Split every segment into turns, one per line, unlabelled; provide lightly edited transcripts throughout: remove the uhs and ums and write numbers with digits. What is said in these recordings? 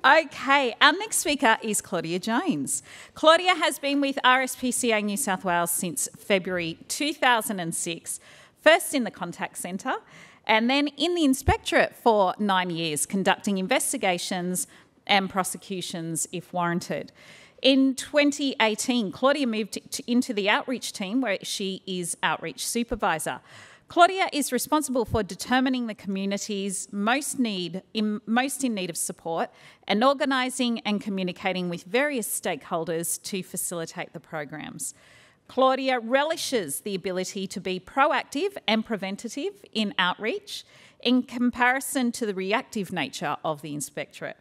Okay, our next speaker is Claudia Jones. Claudia has been with RSPCA New South Wales since February 2006, first in the contact centre and then in the inspectorate for 9 years, conducting investigations and prosecutions if warranted. In 2018, Claudia moved into the outreach team where she is outreach supervisor. Claudia is responsible for determining the communities most in need of support and organising and communicating with various stakeholders to facilitate the programs. Claudia relishes the ability to be proactive and preventative in outreach in comparison to the reactive nature of the inspectorate.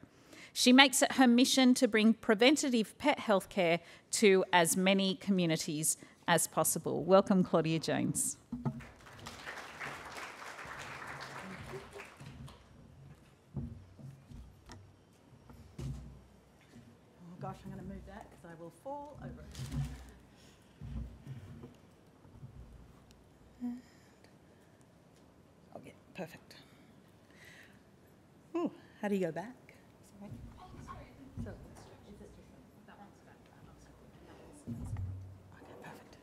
She makes it her mission to bring preventative pet healthcare to as many communities as possible. Welcome, Claudia Jones.
Gosh, I'm going to move that because I will fall over it. Okay, perfect. Ooh, how do you go back? Sorry. So, is it that one's back? Okay, perfect.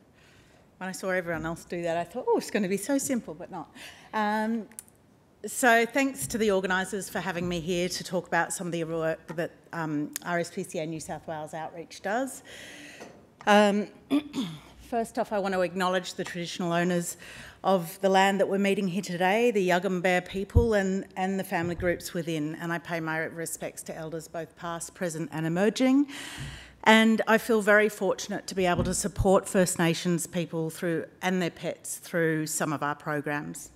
When I saw everyone else do that, I thought, oh, it's going to be so simple, but not. So thanks to the organisers for having me here to talk about some of the work that RSPCA New South Wales Outreach does. First off, I want to acknowledge the traditional owners of the land that we're meeting here today, the Yugambeh people and the family groups within, and I pay my respects to elders both past, present and emerging. And I feel very fortunate to be able to support First Nations people and their pets through some of our programs.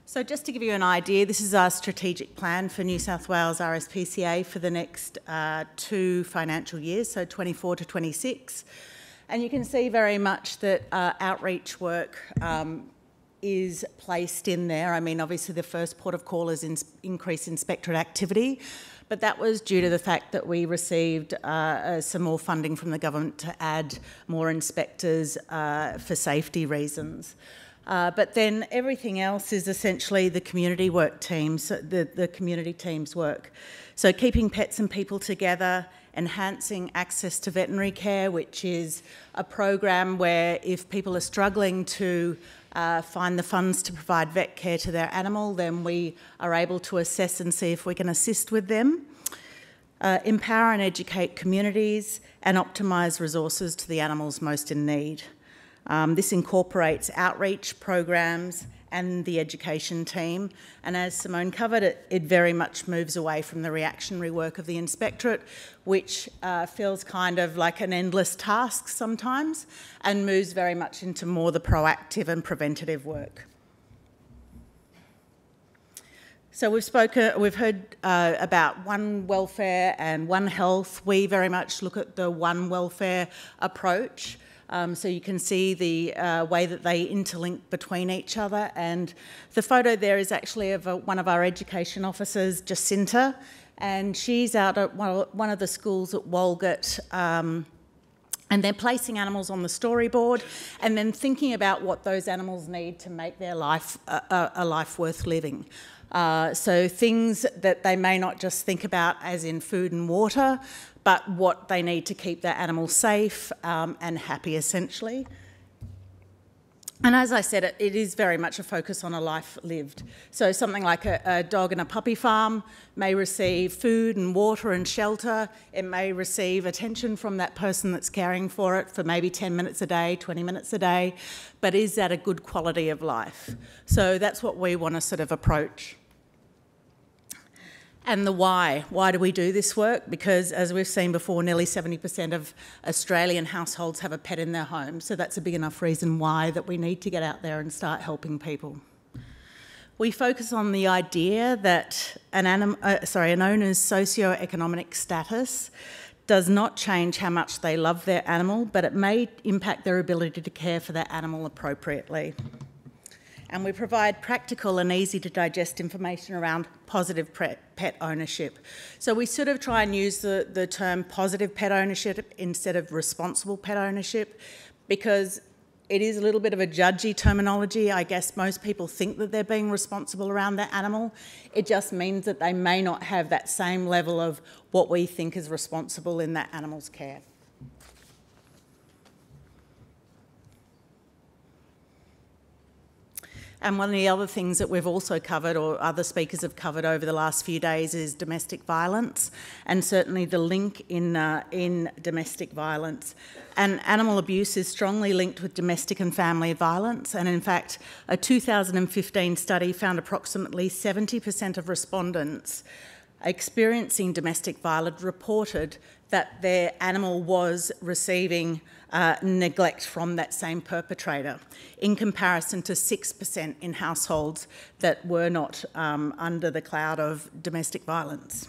So just to give you an idea, this is our strategic plan for New South Wales RSPCA for the next 2 financial years, so 24 to 26. And you can see very much that outreach work is placed in there. I mean, obviously the first port of call is increased inspectorate activity, but that was due to the fact that we received some more funding from the government to add more inspectors for safety reasons. But then everything else is essentially the community work teams, the community teams work. So keeping pets and people together, enhancing access to veterinary care, which is a program where if people are struggling to find the funds to provide vet care to their animal, then we are able to assess and see if we can assist with them. Empower and educate communities and optimise resources to the animals most in need. This incorporates outreach programs and the education team, and as Simone covered, it very much moves away from the reactionary work of the inspectorate, which feels kind of like an endless task sometimes, and moves very much into more the proactive and preventative work. So we've heard about One Welfare and One Health. We very much look at the One Welfare approach. So you can see the way that they interlink between each other, and the photo there is actually of one of our education officers, Jacinta, and she's out at one of the schools at Walgett, and they're placing animals on the storyboard and then thinking about what those animals need to make their life a life worth living. So things that they may not just think about as in food and water, but what they need to keep their animals safe and happy, essentially. And as I said, it is very much a focus on a life lived. So something like a dog in a puppy farm may receive food and water and shelter. It may receive attention from that person that's caring for it for maybe 10 minutes a day, 20 minutes a day. But is that a good quality of life? So that's what we want to sort of approach. And the why. Why do we do this work? Because, as we've seen before, nearly 70% of Australian households have a pet in their home, so that's a big enough reason why that we need to get out there and start helping people. We focus on the idea that an owner's socio-economic status does not change how much they love their animal, but it may impact their ability to care for their animal appropriately. And we provide practical and easy to digest information around positive pet ownership. So we sort of try and use the term positive pet ownership instead of responsible pet ownership, because It is a little bit of a judgy terminology. I guess most people think that they're being responsible around their animal. It just means that they may not have that same level of what we think is responsible in that animal's care. And one of the other things that we've also covered, or other speakers have covered over the last few days, is domestic violence, and certainly the link in domestic violence. And animal abuse is strongly linked with domestic and family violence, and in fact, a 2015 study found approximately 70% of respondents experiencing domestic violence reported that their animal was receiving neglect from that same perpetrator, in comparison to 6% in households that were not under the cloud of domestic violence.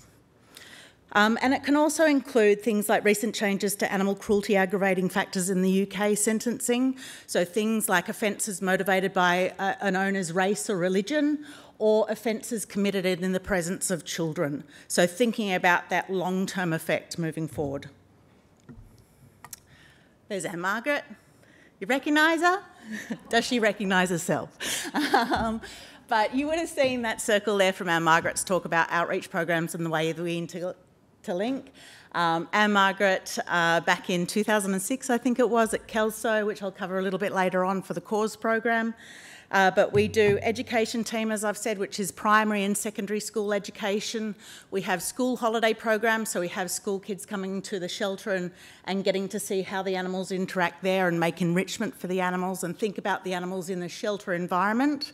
And it can also include things like recent changes to animal cruelty aggravating factors in the UK sentencing, so things like offences motivated by an owner's race or religion, or offences committed in the presence of children. So thinking about that long-term effect moving forward. There's our Margaret. You recognise her? Does she recognise herself? But you would have seen that circle there from our Margaret's talk about outreach programs and the way that we interlink. Our Margaret, back in 2006, I think it was, at Kelso, which I'll cover a little bit later on for the CAUSE program. But we do education team, as I've said, which is primary and secondary school education. We have school holiday programs, so we have school kids coming to the shelter and getting to see how the animals interact there and make enrichment for the animals and think about the animals in the shelter environment.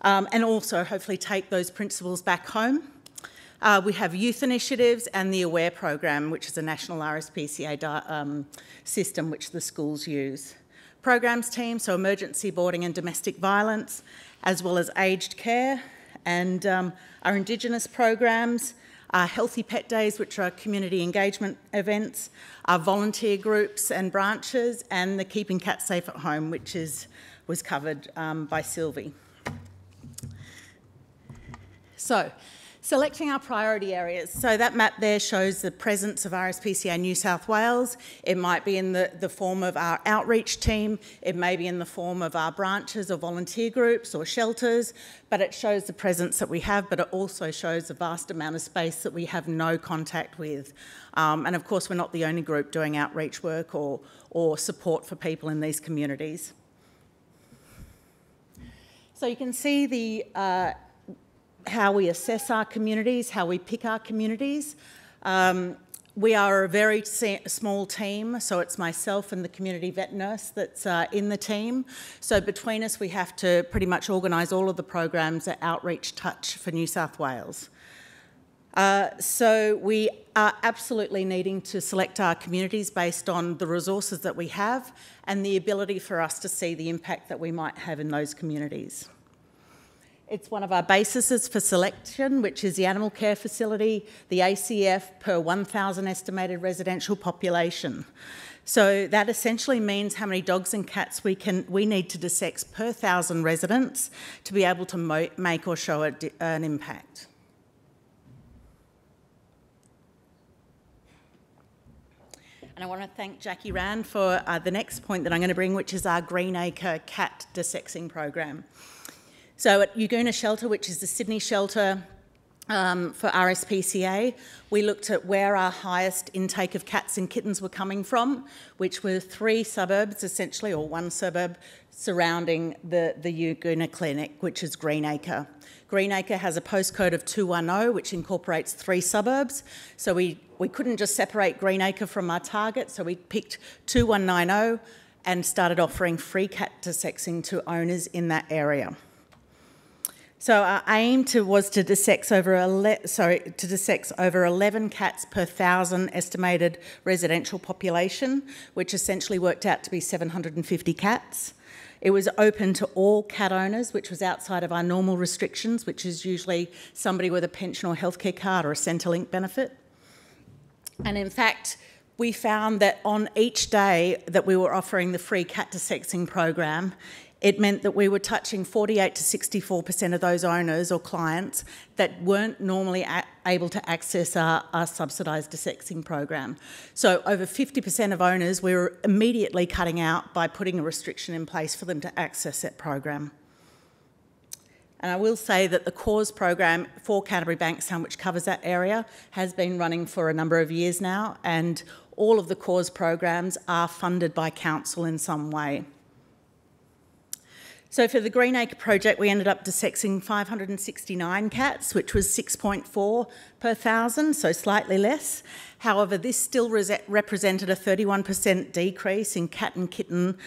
And also hopefully take those principles back home. We have youth initiatives and the AWARE program, which is a national RSPCA system which the schools use. Programs team, so emergency boarding and domestic violence, as well as aged care, and our Indigenous programs, our Healthy Pet Days, which are community engagement events, our volunteer groups and branches, and the Keeping Cats Safe at Home, which was covered by Sylvie. So, selecting our priority areas. So that map there shows the presence of RSPCA New South Wales. It might be in the form of our outreach team. It may be in the form of our branches or volunteer groups or shelters, but it shows the presence that we have, but it also shows a vast amount of space that we have no contact with. And of course, we're not the only group doing outreach work or support for people in these communities. So you can see the how we assess our communities, how we pick our communities. We are a very small team, so it's myself and the community vet nurse that's in the team. So between us, we have to pretty much organise all of the programs at Outreach Touch for New South Wales. So we are absolutely needing to select our communities based on the resources that we have and the ability for us to see the impact that we might have in those communities. It's one of our bases for selection, which is the animal care facility, the ACF per 1,000 estimated residential population. So that essentially means how many dogs and cats we need to dissex per 1,000 residents to be able to make or show an impact. And I want to thank Jackie Rand for the next point that I'm going to bring, which is our Greenacre cat dissexing program. So at Yagoona Shelter, which is the Sydney shelter for RSPCA, we looked at where our highest intake of cats and kittens were coming from, which were 3 suburbs essentially, or 1 suburb surrounding the Yagoona clinic, which is Greenacre. Greenacre has a postcode of 210, which incorporates 3 suburbs. So we couldn't just separate Greenacre from our target, so we picked 2190 and started offering free cat dissexing to owners in that area. So our aim was to dissex over 11 cats per 1,000 estimated residential population, which essentially worked out to be 750 cats. It was open to all cat owners, which was outside of our normal restrictions, which is usually somebody with a pension or healthcare card or a Centrelink benefit. And in fact, we found that on each day that we were offering the free cat dissexing program, it meant that we were touching 48 to 64% of those owners or clients that weren't normally able to access our subsidised desexing program. So over 50% of owners we were immediately cutting out by putting a restriction in place for them to access that program. And I will say that the CAUSE program for Canterbury Bankstown, which covers that area, has been running for a number of years now, and all of the CAUSE programs are funded by council in some way. So for the Greenacre project, we ended up desexing 569 cats, which was 6.4 per 1,000, so slightly less. However, this still represented a 31% decrease in cat and kitten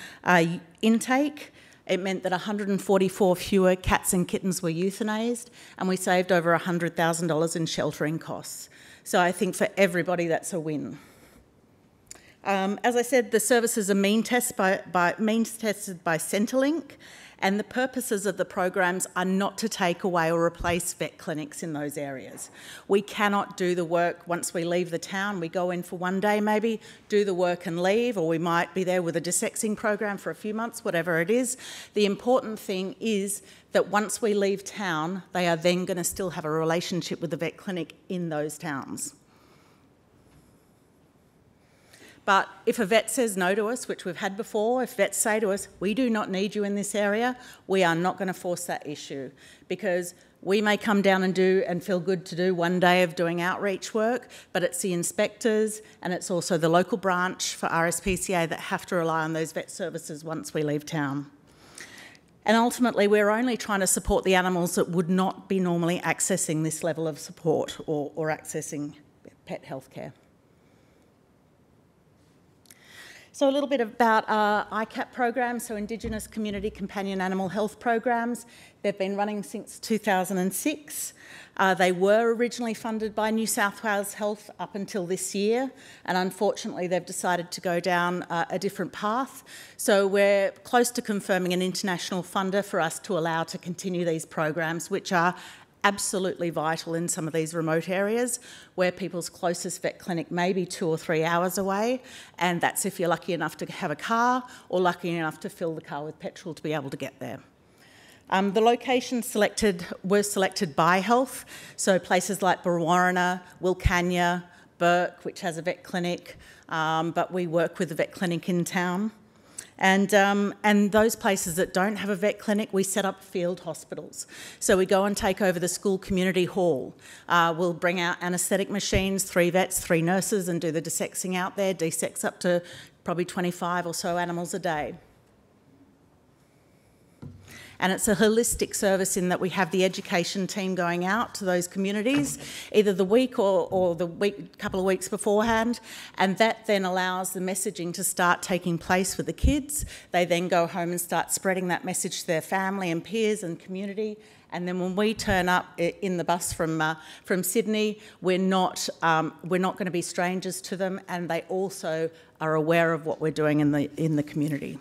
intake. It meant that 144 fewer cats and kittens were euthanased, and we saved over $100,000 in sheltering costs. So I think for everybody, that's a win. As I said, the services are means tested by Centrelink, and the purposes of the programs are not to take away or replace vet clinics in those areas. We cannot do the work once we leave the town. We go in for one day maybe, do the work and leave, or we might be there with a desexing program for a few months, whatever it is. The important thing is that once we leave town, they are then going to still have a relationship with the vet clinic in those towns. But if a vet says no to us, which we've had before, if vets say to us, we do not need you in this area, we are not going to force that issue, because we may come down and feel good to do one day of doing outreach work, but it's the inspectors and it's also the local branch for RSPCA that have to rely on those vet services once we leave town. And ultimately, we're only trying to support the animals that would not be normally accessing this level of support or accessing pet healthcare. So a little bit about our ICAP programs, so Indigenous Community Companion Animal Health programs. They've been running since 2006. They were originally funded by New South Wales Health up until this year, and unfortunately they've decided to go down a different path. So we're close to confirming an international funder for us to allow to continue these programs, which are absolutely vital in some of these remote areas where people's closest vet clinic may be 2 or 3 hours away, and that's if you're lucky enough to have a car or lucky enough to fill the car with petrol to be able to get there. The locations were selected by health, so places like Brewarrina, Wilcannia, Burke, which has a vet clinic, but we work with the vet clinic in town. And those places that don't have a vet clinic, we set up field hospitals. So we go and take over the school community hall. We'll bring out anaesthetic machines, 3 vets, 3 nurses, and do the desexing out there, desex up to probably 25 or so animals a day. And it's a holistic service in that we have the education team going out to those communities, either the week or the couple of weeks beforehand, and that then allows the messaging to start taking place with the kids. They then go home and start spreading that message to their family and peers and community. And then when we turn up in the bus from Sydney, we're not going to be strangers to them, and they also are aware of what we're doing in the community.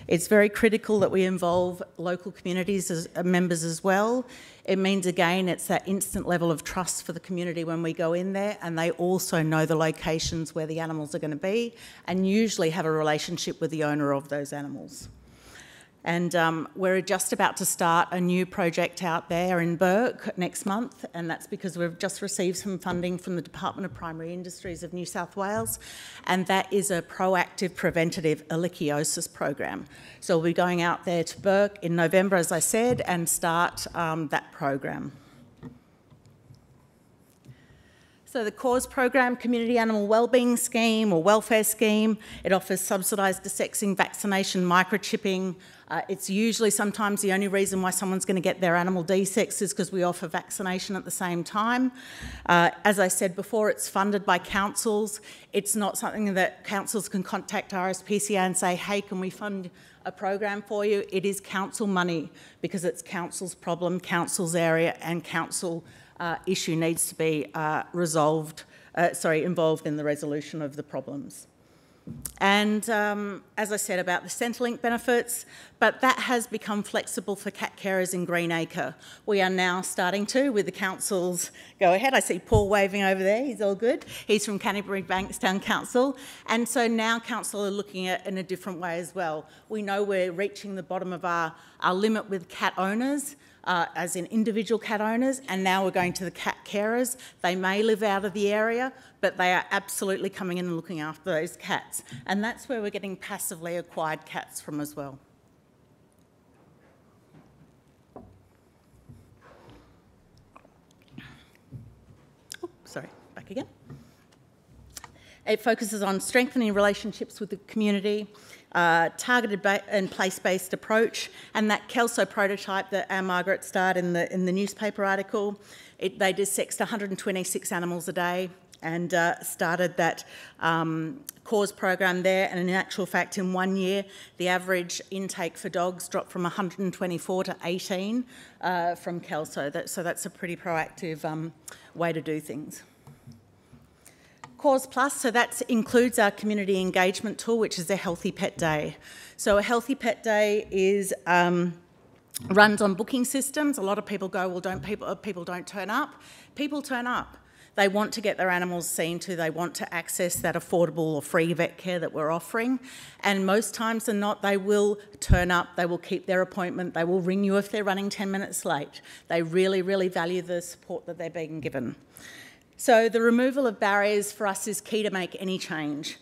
It's very critical that we involve local communities as members as well. It means, again, it's that instant level of trust for the community when we go in there, and they also know the locations where the animals are going to be and usually have a relationship with the owner of those animals. And we're just about to start a new project out there in Burke next month, and that's because we've just received some funding from the Department of Primary Industries of New South Wales, and that is a proactive preventative ehrlichiosis program. So we'll be going out there to Burke in November, as I said, and start that program. So the CAUSE program, Community Animal Wellbeing Scheme or Welfare Scheme, it offers subsidised desexing, vaccination, microchipping. It's usually sometimes the only reason why someone's going to get their animal desexed is because we offer vaccination at the same time. As I said before, it's funded by councils. It's not something that councils can contact RSPCA and say, hey, can we fund a program for you? It is council money because it's council's problem, council's area, and council issue needs to be involved in the resolution of the problems. And as I said about the Centrelink benefits, but that has become flexible for cat carers in Greenacre. We are now starting to, with the council's go ahead. I see Paul waving over there, he's all good. He's from Canterbury Bankstown Council. And so now council are looking at it in a different way as well. We know we're reaching the bottom of our limit with cat owners, as in individual cat owners, and now we're going to the cat carers. They may live out of the area, but they are absolutely coming in and looking after those cats. And that's where we're getting passively acquired cats from as well. Oh, sorry, back again. It focuses on strengthening relationships with the community, targeted and place-based approach, and that Kelso prototype that Margaret starred in the newspaper article. They dissect 126 animals a day and started that cause program there. And in actual fact, in 1 year, the average intake for dogs dropped from 124 to 18 from Kelso. So that's a pretty proactive way to do things. Cause Plus, so that includes our community engagement tool, which is a Healthy Pet Day. So a Healthy Pet Day is runs on booking systems. A lot of people go, well, people don't turn up. People turn up. They want to get their animals seen to. They want to access that affordable or free vet care that we're offering. And most times than not, they will turn up. They will keep their appointment. They will ring you if they're running 10 minutes late. They really, really value the support that they're being given. So the removal of barriers for us is key to make any change.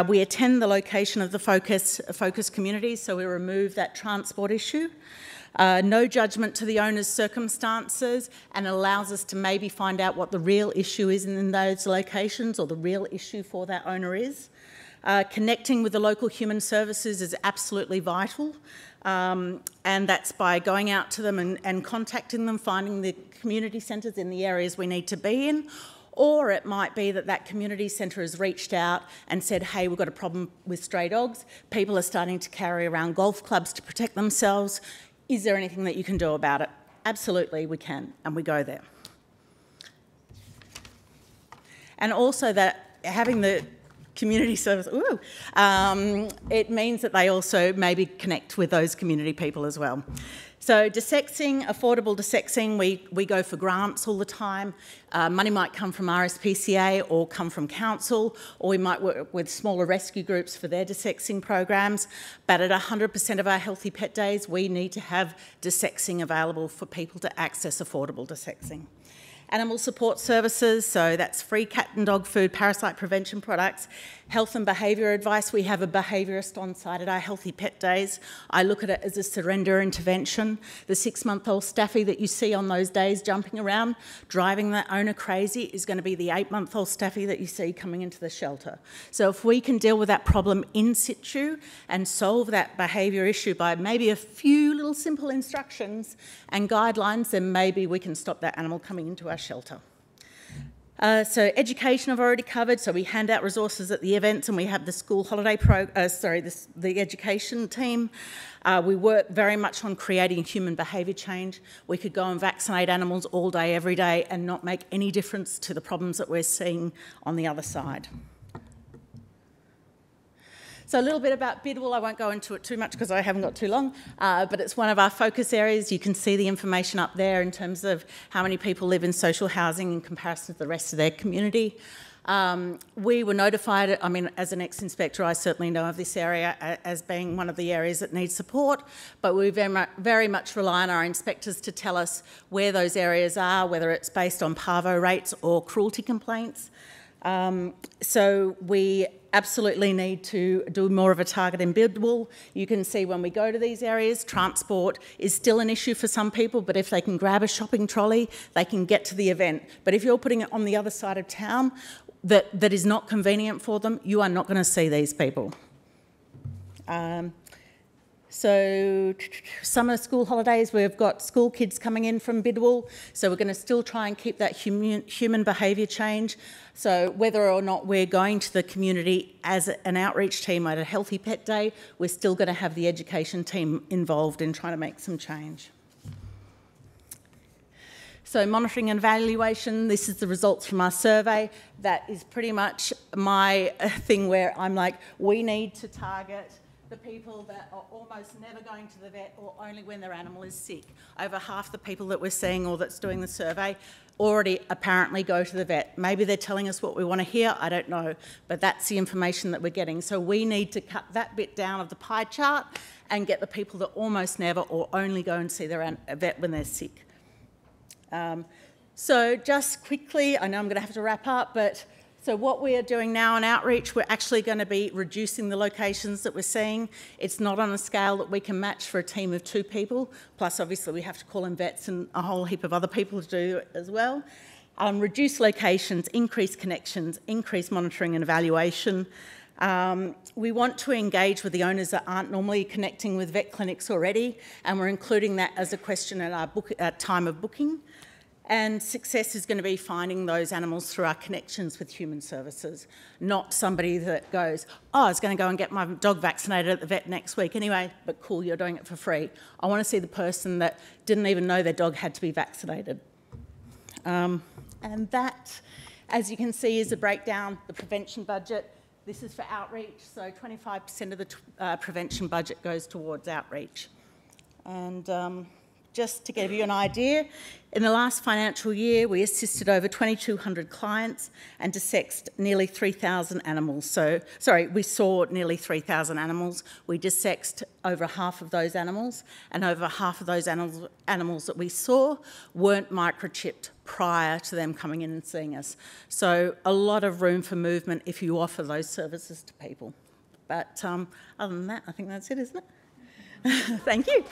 We attend the location of the focus communities, so we remove that transport issue. No judgment to the owner's circumstances, and allows us to maybe find out what the real issue is in those locations, or the real issue for that owner is. Connecting with the local human services is absolutely vital, and that's by going out to them and contacting them, finding the community centres in the areas we need to be in. Or it might be that that community centre has reached out and said, hey, we've got a problem with stray dogs. People are starting to carry around golf clubs to protect themselves. Is there anything that you can do about it? Absolutely, we can, and we go there. And also that having the community service, it means that they also maybe connect with those community people as well. So dissecting, affordable dissecting, we go for grants all the time. Money might come from RSPCA or come from council, or we might work with smaller rescue groups for their dissecting programs. But at 100% of our Healthy Pet Days, we need to have dissecting available for people to access affordable dissecting. Animal support services, so that's free cat and dog food, parasite prevention products, health and behaviour advice. We have a behaviourist on site at our Healthy Pet Days. I look at it as a surrender intervention. The 6-month-old staffy that you see on those days jumping around, driving that owner crazy, is going to be the 8-month-old staffy that you see coming into the shelter. So if we can deal with that problem in situ and solve that behaviour issue by maybe a few little simple instructions and guidelines, then maybe we can stop that animal coming into our shelter. So education I've already covered, so we hand out resources at the events, and we have the school holiday the education team. We work very much on creating human behaviour change. We could go and vaccinate animals all day, every day, and not make any difference to the problems that we're seeing on the other side. So a little bit about Bidwell. I won't go into it too much because I haven't got too long, but it's one of our focus areas. You can see the information up there in terms of how many people live in social housing in comparison to the rest of their community. We were notified, I mean, as an ex-inspector, I certainly know of this area as being one of the areas that needs support, but we very much rely on our inspectors to tell us where those areas are, whether it's based on parvo rates or cruelty complaints. So we absolutely need to do more of a target in Bidwell. You can see when we go to these areas, transport is still an issue for some people, but if they can grab a shopping trolley, they can get to the event. But if you're putting it on the other side of town that is not convenient for them, you are not going to see these people. So summer school holidays, we've got school kids coming in from Bidwell, so we're going to still try and keep that human behaviour change. So whether or not we're going to the community as an outreach team at a Healthy Pet Day, we're still going to have the education team involved in trying to make some change. So monitoring and evaluation, this is the results from our survey. That is pretty much my thing where I'm like, we need to target the people that are almost never going to the vet or only when their animal is sick. Over half the people that we're seeing or that's doing the survey already apparently go to the vet. Maybe they're telling us what we want to hear, I don't know, but that's the information that we're getting. So we need to cut that bit down of the pie chart and get the people that almost never or only go and see their vet when they're sick. So just quickly, I know I'm going to have to wrap up, but so what we are doing now in outreach, we're actually going to be reducing the locations that we're seeing. It's not on a scale that we can match for a team of 2 people, plus obviously we have to call in vets and a whole heap of other people to do it as well. Reduce locations, increase connections, increase monitoring and evaluation. We want to engage with the owners that aren't normally connecting with vet clinics already, and we're including that as a question at our time of booking. And success is going to be finding those animals through our connections with human services, not somebody that goes, oh, I was going to go and get my dog vaccinated at the vet next week anyway, but cool, you're doing it for free. I want to see the person that didn't even know their dog had to be vaccinated. And that, as you can see, is a breakdown, the prevention budget. This is for outreach, so 25% of the prevention budget goes towards outreach. And just to give you an idea, in the last financial year, we assisted over 2,200 clients and dissected nearly 3,000 animals. We saw nearly 3,000 animals. We dissected over half of those animals, and over half of those animals that we saw weren't microchipped prior to them coming in and seeing us. So a lot of room for movement if you offer those services to people. But other than that, I think that's it, isn't it? Thank you.